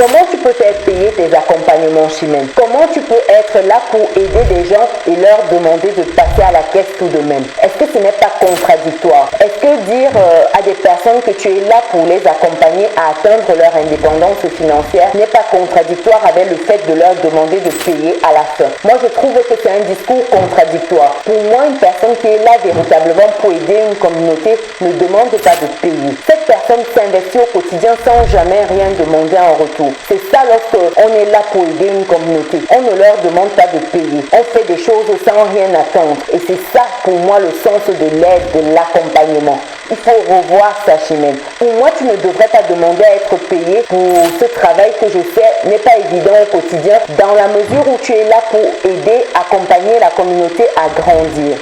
Comment tu peux faire payer tes accompagnements, Chimène? Comment tu peux être là pour aider des gens et leur demander de passer à la caisse tout de même? Est-ce que ce n'est pas contradictoire? Est-ce que dire à des personnes que tu es là pour les accompagner à atteindre leur indépendance financière n'est pas contradictoire avec le fait de leur demander de payer à la fin? Moi, je trouve que c'est un discours contradictoire. Pour moi, une personne qui est là véritablement pour aider une communauté ne demande pas de payer. Cette personne s'investit au quotidien sans jamais rien demander en retour. C'est ça lorsqu'on est là pour aider une communauté. On ne leur demande pas de payer. On fait des choses sans rien attendre. Et c'est ça pour moi le sens de l'aide, de l'accompagnement. Il faut revoir ça, Chimène. Pour moi, tu ne devrais pas demander à être payé pour ce travail que je fais n'est pas évident au quotidien dans la mesure où tu es là pour aider, accompagner la communauté à grandir.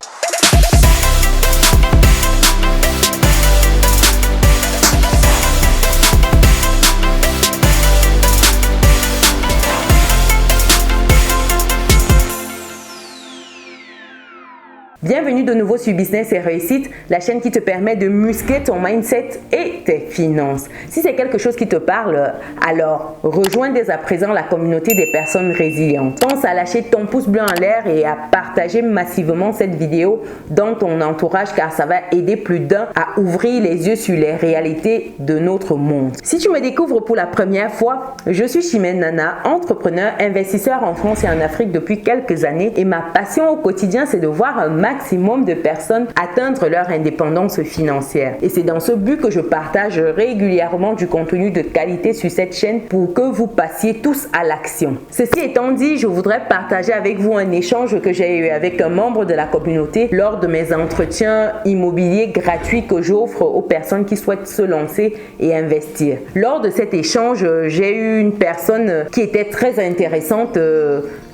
Bienvenue de nouveau sur Business et Réussite, la chaîne qui te permet de muscler ton mindset et tes finances. Si c'est quelque chose qui te parle, alors rejoins dès à présent la communauté des personnes résilientes. Pense à lâcher ton pouce bleu en l'air et à partager massivement cette vidéo dans ton entourage car ça va aider plus d'un à ouvrir les yeux sur les réalités de notre monde. Si tu me découvres pour la première fois, je suis Chimène Nana, entrepreneur, investisseur en France et en Afrique depuis quelques années et ma passion au quotidien c'est de voir un maximum de personnes atteindre leur indépendance financière. Et c'est dans ce but que je partage régulièrement du contenu de qualité sur cette chaîne pour que vous passiez tous à l'action. Ceci étant dit, je voudrais partager avec vous un échange que j'ai eu avec un membre de la communauté lors de mes entretiens immobiliers gratuits que j'offre aux personnes qui souhaitent se lancer et investir. Lors de cet échange, j'ai eu une personne qui était très intéressante,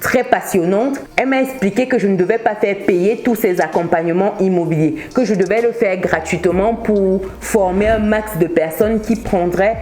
très passionnante. Elle m'a expliqué que je ne devais pas faire payer tous ces accompagnements immobiliers, que je devais le faire gratuitement pour former un max de personnes qui prendraient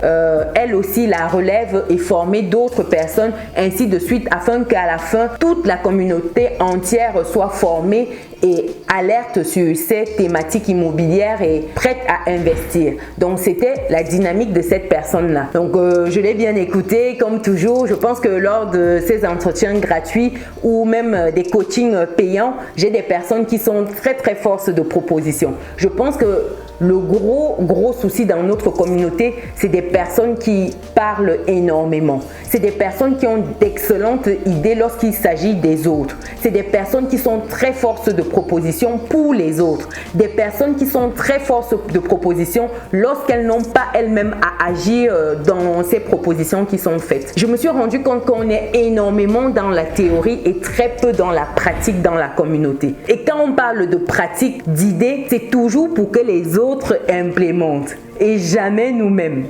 elles aussi la relève et former d'autres personnes, ainsi de suite, afin qu'à la fin, toute la communauté entière soit formée et alerte sur ces thématiques immobilières et prête à investir. Donc, c'était la dynamique de cette personne-là. Donc, je l'ai bien écouté, comme toujours. Je pense que lors de ces entretiens gratuits ou même des coachings payants, j'ai des personnes qui sont très force de proposition. Je pense que le gros souci dans notre communauté, c'est des personnes qui parlent énormément. C'est des personnes qui ont d'excellentes idées lorsqu'il s'agit des autres. C'est des personnes qui sont très force de proposition pour les autres. Des personnes qui sont très force de proposition lorsqu'elles n'ont pas elles-mêmes à agir dans ces propositions qui sont faites. Je me suis rendu compte qu'on est énormément dans la théorie et très peu dans la pratique dans la communauté. Et quand on parle de pratique, d'idées, c'est toujours pour que les autres implémentent et jamais nous-mêmes.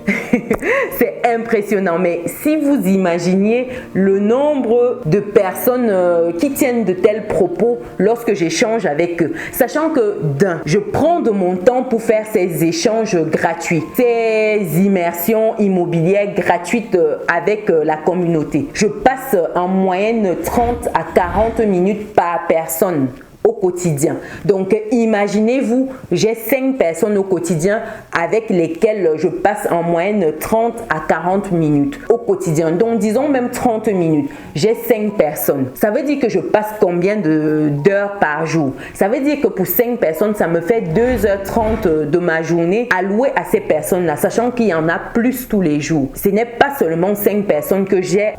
C'est impressionnant, mais si vous imaginiez le nombre de personnes qui tiennent de tels propos lorsque j'échange avec eux, sachant que je prends de mon temps pour faire ces échanges gratuits, ces immersions immobilières gratuites avec la communauté. Je passe en moyenne 30 à 40 minutes par personne au quotidien. Donc, imaginez-vous, j'ai 5 personnes au quotidien avec lesquelles je passe en moyenne 30 à 40 minutes au quotidien. Donc, disons même 30 minutes. J'ai 5 personnes. Ça veut dire que je passe combien d'heures par jour? Ça veut dire que pour 5 personnes, ça me fait 2h30 de ma journée allouée à ces personnes-là, sachant qu'il y en a plus tous les jours. Ce n'est pas seulement 5 personnes que j'ai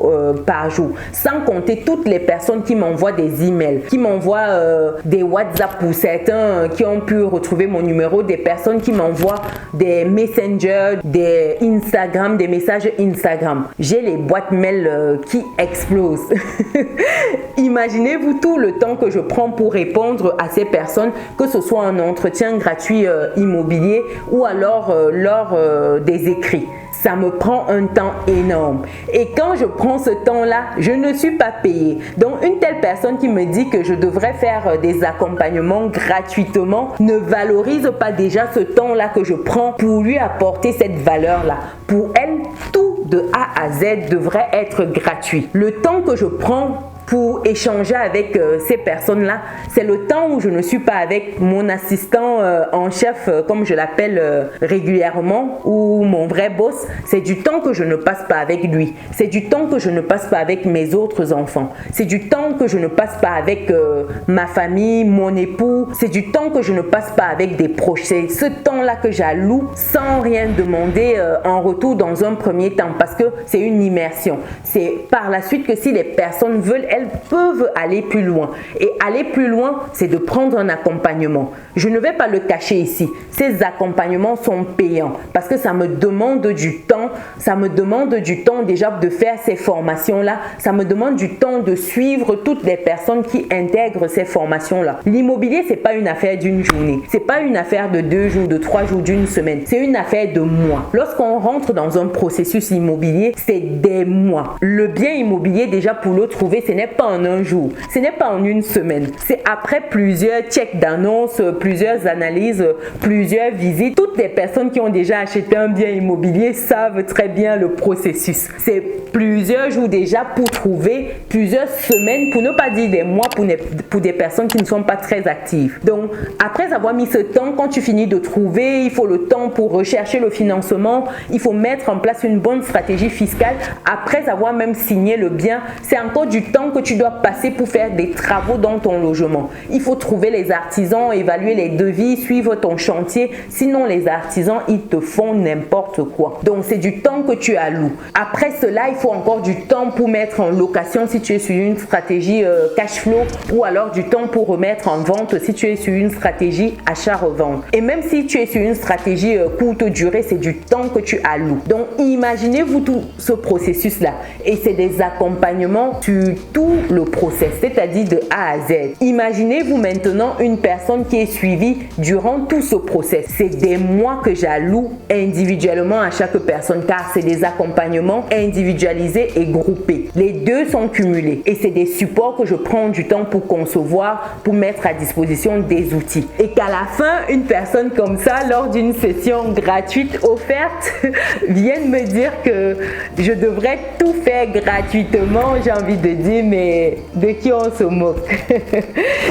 par jour, sans compter toutes les personnes qui m'envoient des emails, qui m'envoient des WhatsApp pour certains qui ont pu retrouver mon numéro, des personnes qui m'envoient des messengers, des Instagram, des messages Instagram. J'ai les boîtes mail qui explosent. Imaginez-vous tout le temps que je prends pour répondre à ces personnes, que ce soit un entretien gratuit immobilier ou alors lors des écrits. Ça me prend un temps énorme. Et quand je prends ce temps-là, je ne suis pas payée. Donc, une telle personne qui me dit que je devrais faire des accompagnements gratuitement ne valorise pas déjà ce temps-là que je prends pour lui apporter cette valeur-là. Pour elle, tout de A à Z devrait être gratuit. Le temps que je prends pour échanger avec ces personnes-là. C'est le temps où je ne suis pas avec mon assistant en chef, comme je l'appelle régulièrement, ou mon vrai boss. C'est du temps que je ne passe pas avec lui. C'est du temps que je ne passe pas avec mes autres enfants. C'est du temps que je ne passe pas avec ma famille, mon époux. C'est du temps que je ne passe pas avec des proches. C'est ce temps-là que j'alloue sans rien demander en retour dans un premier temps, parce que c'est une immersion. C'est par la suite que si les personnes veulent, elles peuvent aller plus loin. Et aller plus loin, c'est de prendre un accompagnement. Je ne vais pas le cacher ici. Ces accompagnements sont payants parce que ça me demande du temps. Ça me demande du temps déjà de faire ces formations-là. Ça me demande du temps de suivre toutes les personnes qui intègrent ces formations-là. L'immobilier, c'est pas une affaire d'une journée. C'est pas une affaire de 2 jours, de 3 jours, d'une semaine. C'est une affaire de mois. Lorsqu'on rentre dans un processus immobilier, c'est des mois. Le bien immobilier, déjà pour le trouver, ce n'est pas en un jour. Ce n'est pas en une semaine. C'est après plusieurs checks d'annonces, plusieurs analyses, plusieurs visites. Toutes les personnes qui ont déjà acheté un bien immobilier savent très bien le processus. C'est plusieurs jours déjà pour trouver, plusieurs semaines, pour ne pas dire des mois pour des personnes qui ne sont pas très actives. Donc, après avoir mis ce temps, quand tu finis de trouver, il faut le temps pour rechercher le financement, il faut mettre en place une bonne stratégie fiscale. Après avoir même signé le bien, c'est encore du temps que tu dois passer pour faire des travaux dans ton logement. Il faut trouver les artisans, évaluer les devis, suivre ton chantier. Sinon, les artisans, ils te font n'importe quoi. Donc, c'est du temps que tu alloues. Après cela, il faut encore du temps pour mettre en location si tu es sur une stratégie cash flow, ou alors du temps pour remettre en vente si tu es sur une stratégie achat-revente. Et même si tu es sur une stratégie courte durée, c'est du temps que tu alloues. Donc, imaginez-vous tout ce processus-là. Et c'est des accompagnements sur tout le process, c'est-à-dire de A à Z. Imaginez-vous maintenant une personne qui est suivie durant tout ce process. C'est des mois que j'alloue individuellement à chaque personne, car c'est des accompagnements individualisés et groupés. Les deux sont cumulés et c'est des supports que je prends du temps pour concevoir, pour mettre à disposition des outils. Et qu'à la fin, une personne comme ça, lors d'une session gratuite offerte, vienne me dire que je devrais tout faire gratuitement. J'ai envie de dire, mais de qui on se moque?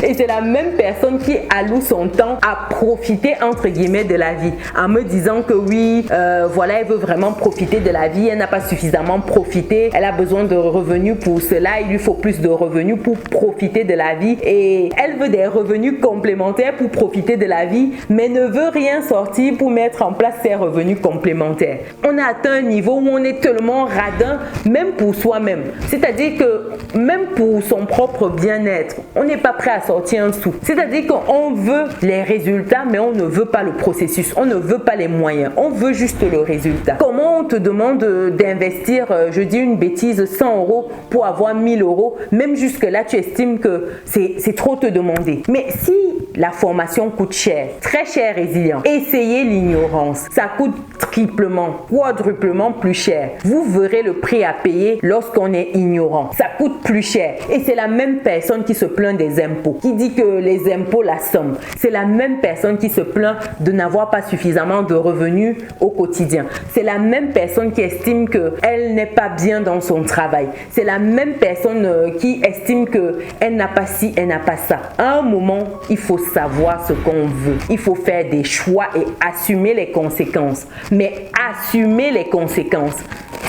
Et c'est la même personne qui alloue son temps à profiter entre guillemets de la vie, en me disant que oui, voilà, elle veut vraiment profiter de la vie, elle n'a pas suffisamment profité, elle a besoin de revenus pour cela, il lui faut plus de revenus pour profiter de la vie, et elle veut des revenus complémentaires pour profiter de la vie, mais ne veut rien sortir pour mettre en place ses revenus complémentaires. On a atteint un niveau où on est tellement radin, même pour soi-même, c'est-à-dire que même pour son propre bien-être, on n'est pas prêt à sortir un sou. C'est-à-dire qu'on veut les résultats, mais on ne veut pas le processus, on ne veut pas les moyens, on veut juste le résultat. Comment on te demande d'investir, je dis une bêtise, 100 € pour avoir 1000 €, même jusque-là, tu estimes que c'est trop te demander. Mais si la formation coûte cher, très cher, résilient, essayez l'ignorance. Ça coûte triplement, quadruplement plus cher. Vous verrez le prix à payer lorsqu'on est ignorant. Ça coûte plus cher. Et c'est la même personne qui se plaint des impôts, qui dit que les impôts la somme. C'est la même personne qui se plaint de n'avoir pas suffisamment de revenus au quotidien. C'est la même personne qui estime qu'elle n'est pas bien dans son travail. C'est la même personne qui estime qu'elle n'a pas ci, elle n'a pas ça. À un moment, il faut savoir ce qu'on veut. Il faut faire des choix et assumer les conséquences. Mais assumer les conséquences,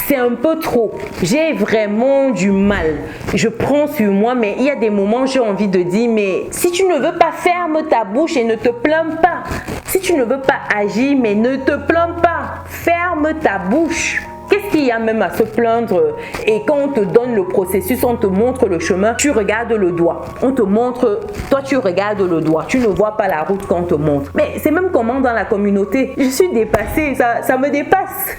c'est un peu trop. J'ai vraiment du mal. Je prends sur moi, mais il y a des moments où j'ai envie de dire, mais si tu ne veux pas, ferme ta bouche et ne te plains pas. Si tu ne veux pas agir, mais ne te plains pas. Ferme ta bouche. Qu'est-ce qu'il y a même à se plaindre? Et quand on te donne le processus, on te montre le chemin, tu regardes le doigt. On te montre, toi tu regardes le doigt. Tu ne vois pas la route qu'on te montre. Mais c'est même comment dans la communauté. Je suis dépassée, ça me dépasse.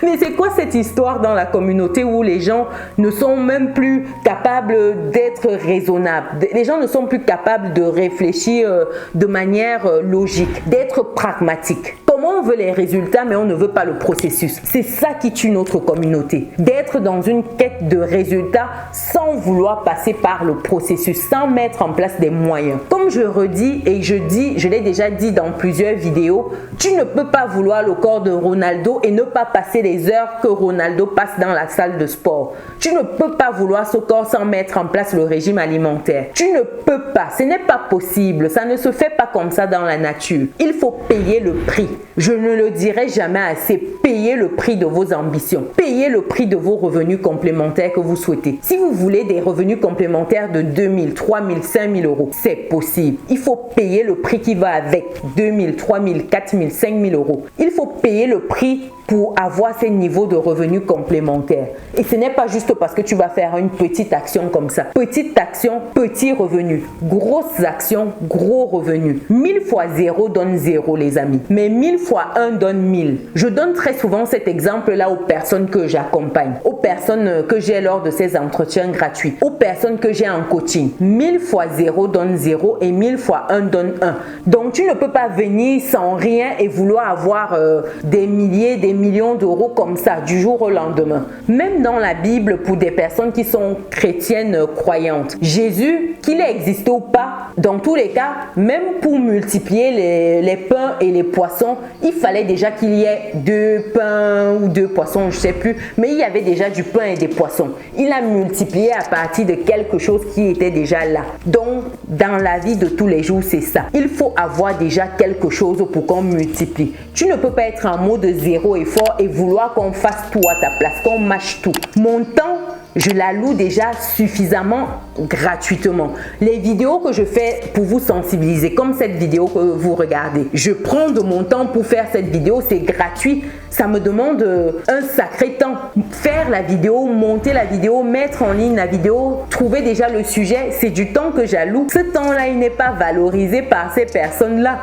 Mais c'est quoi cette histoire dans la communauté où les gens ne sont même plus capables d'être raisonnables? Les gens ne sont plus capables de réfléchir de manière logique, d'être pragmatiques. Comment Comment on veut les résultats, mais on ne veut pas le processus. C'est ça qui tue notre communauté. D'être dans une quête de résultats sans vouloir passer par le processus, sans mettre en place des moyens. Comme je redis et je l'ai déjà dit dans plusieurs vidéos, tu ne peux pas vouloir le corps de Ronaldo et ne pas passer les heures que Ronaldo passe dans la salle de sport. Tu ne peux pas vouloir ce corps sans mettre en place le régime alimentaire. Tu ne peux pas, ce n'est pas possible, ça ne se fait pas comme ça dans la nature. Il faut payer le prix. Je ne le dirai jamais assez, payez le prix de vos ambitions. Payez le prix de vos revenus complémentaires que vous souhaitez. Si vous voulez des revenus complémentaires de 2 000, 3 000, 5 000 euros, c'est possible. Il faut payer le prix qui va avec 2 000, 3 000, 4 000, 5 000 euros. Il faut payer le prix pour avoir ces niveaux de revenus complémentaires. Et ce n'est pas juste parce que tu vas faire une petite action comme ça. Petite action, petit revenu. Grosse action, gros revenu. 1000 fois 0 donne 0, les amis. Mais 1000 fois 1 donne 1000. Je donne très souvent cet exemple-là aux personnes que j'accompagne, aux personnes que j'ai lors de ces entretiens gratuits, aux personnes que j'ai en coaching. 1000 fois 0 donne 0 et 1000 fois 1 donne 1. Donc, tu ne peux pas venir sans rien et vouloir avoir des milliers, des millions d'euros comme ça du jour au lendemain. Même dans la Bible, pour des personnes qui sont chrétiennes croyantes, Jésus, qu'il ait existé ou pas, dans tous les cas, même pour multiplier les pains et les poissons, il fallait déjà qu'il y ait 2 pains ou 2 poissons, je ne sais plus, mais il y avait déjà du pain et des poissons. Il a multiplié à partir de quelque chose qui était déjà là. Donc, dans la vie de tous les jours, c'est ça. Il faut avoir déjà quelque chose pour qu'on multiplie. Tu ne peux pas être en mode zéro effort et vouloir qu'on fasse tout à ta place, qu'on mâche tout. Mon temps, je la loue déjà suffisamment gratuitement. Les vidéos que je fais pour vous sensibiliser, comme cette vidéo que vous regardez, je prends de mon temps pour faire cette vidéo, c'est gratuit. Ça me demande un sacré temps. Faire la vidéo, monter la vidéo, mettre en ligne la vidéo, trouver déjà le sujet, c'est du temps que j'alloue. Ce temps-là, il n'est pas valorisé par ces personnes-là.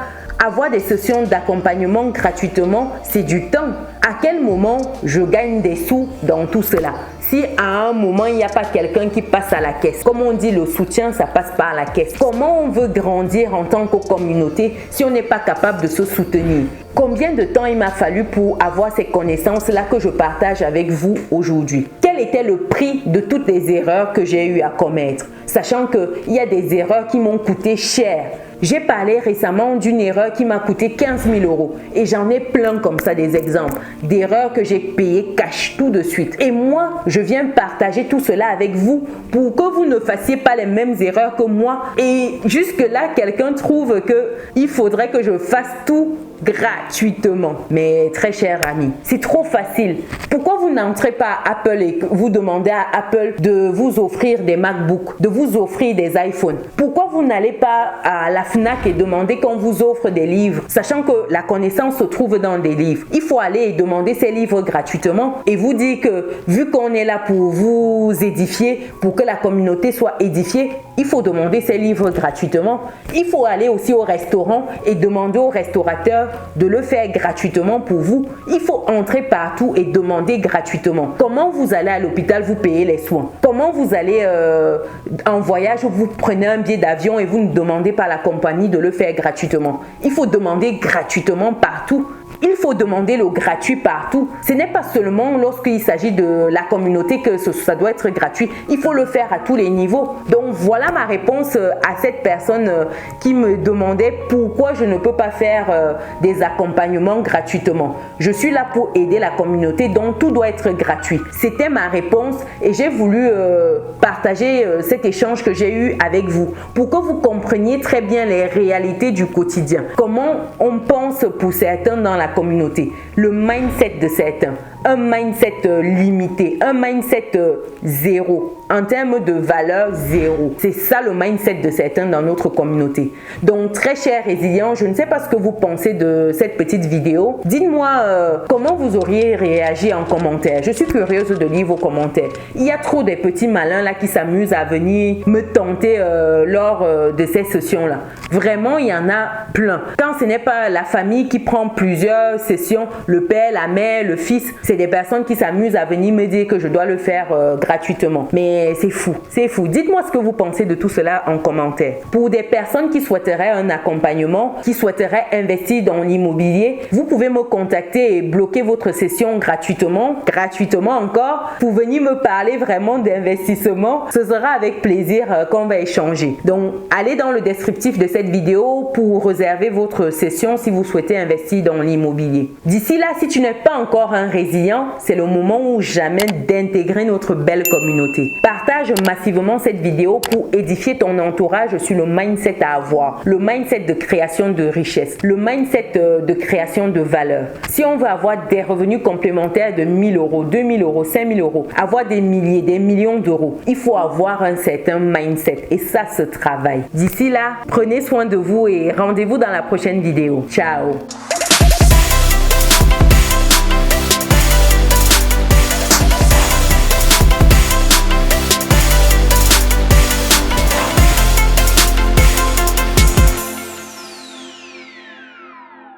Avoir des sessions d'accompagnement gratuitement, c'est du temps. À quel moment je gagne des sous dans tout cela? Si à un moment, il n'y a pas quelqu'un qui passe à la caisse. Comme on dit, le soutien, ça passe par la caisse. Comment on veut grandir en tant que communauté si on n'est pas capable de se soutenir? Combien de temps il m'a fallu pour avoir ces connaissances-là que je partage avec vous aujourd'hui? Quel était le prix de toutes les erreurs que j'ai eu à commettre? Sachant qu'il y a des erreurs qui m'ont coûté cher. J'ai parlé récemment d'une erreur qui m'a coûté 15 000 euros et j'en ai plein comme ça des exemples d'erreurs que j'ai payées cash tout de suite. Et moi, je viens partager tout cela avec vous pour que vous ne fassiez pas les mêmes erreurs que moi. Et jusque-là, quelqu'un trouve qu'il faudrait que je fasse tout gratuitement. Mais très cher ami, c'est trop facile. Pourquoi vous n'entrez pas à Apple et vous demandez à Apple de vous offrir des MacBooks, de vous offrir des iPhones? Pourquoi vous n'allez pas à la Fnac et demander qu'on vous offre des livres, sachant que la connaissance se trouve dans des livres? Il faut aller et demander ces livres gratuitement et vous dire que vu qu'on est là pour vous édifier, pour que la communauté soit édifiée, il faut demander ces livres gratuitement. Il faut aller aussi au restaurant et demander au restaurateur de le faire gratuitement pour vous. Il faut entrer partout et demander gratuitement. Comment vous allez à l'hôpital, vous payez les soins? Comment vous allez en voyage, vous prenez un billet d'avion et vous ne demandez pas à la compagnie de le faire gratuitement? Il faut demander gratuitement partout. Il faut demander le gratuit partout. Ce n'est pas seulement lorsqu'il s'agit de la communauté que ça doit être gratuit. Il faut le faire à tous les niveaux. Donc voilà ma réponse à cette personne qui me demandait pourquoi je ne peux pas faire des accompagnements gratuitement. Je suis là pour aider la communauté, donc tout doit être gratuit. C'était ma réponse et j'ai voulu partager cet échange que j'ai eu avec vous pour que vous compreniez très bien les réalités du quotidien. Comment on pense pour certains dans la communauté, le mindset de certains, un mindset limité, un mindset zéro, en termes de valeur zéro. C'est ça le mindset de certains dans notre communauté. Donc très cher résilient, je ne sais pas ce que vous pensez de cette petite vidéo. Dites-moi comment vous auriez réagi en commentaire. Je suis curieuse de lire vos commentaires. Il y a trop de petits malins là qui s'amusent à venir me tenter lors de ces sessions là. Vraiment, il y en a plein. Quand ce n'est pas la famille qui prend plusieurs sessions, le père, la mère, le fils, c'est des personnes qui s'amusent à venir me dire que je dois le faire gratuitement. Mais c'est fou, c'est fou. Dites-moi ce que vous pensez de tout cela en commentaire. Pour des personnes qui souhaiteraient un accompagnement, qui souhaiteraient investir dans l'immobilier, vous pouvez me contacter et bloquer votre session gratuitement encore, pour venir me parler vraiment d'investissement. Ce sera avec plaisir qu'on va échanger. Donc, allez dans le descriptif de cette vidéo pour réserver votre session si vous souhaitez investir dans l'immobilier. D'ici là, si tu n'es pas encore un résilient, c'est le moment ou jamais d'intégrer notre belle communauté. Partage massivement cette vidéo pour édifier ton entourage sur le mindset à avoir, le mindset de création de richesse, le mindset de création de valeur. Si on veut avoir des revenus complémentaires de 1000 euros, 2000 euros, 5000 euros, avoir des milliers, des millions d'euros, il faut avoir un certain mindset et ça se travaille. D'ici là, prenez soin de vous et rendez-vous dans la prochaine vidéo. Ciao!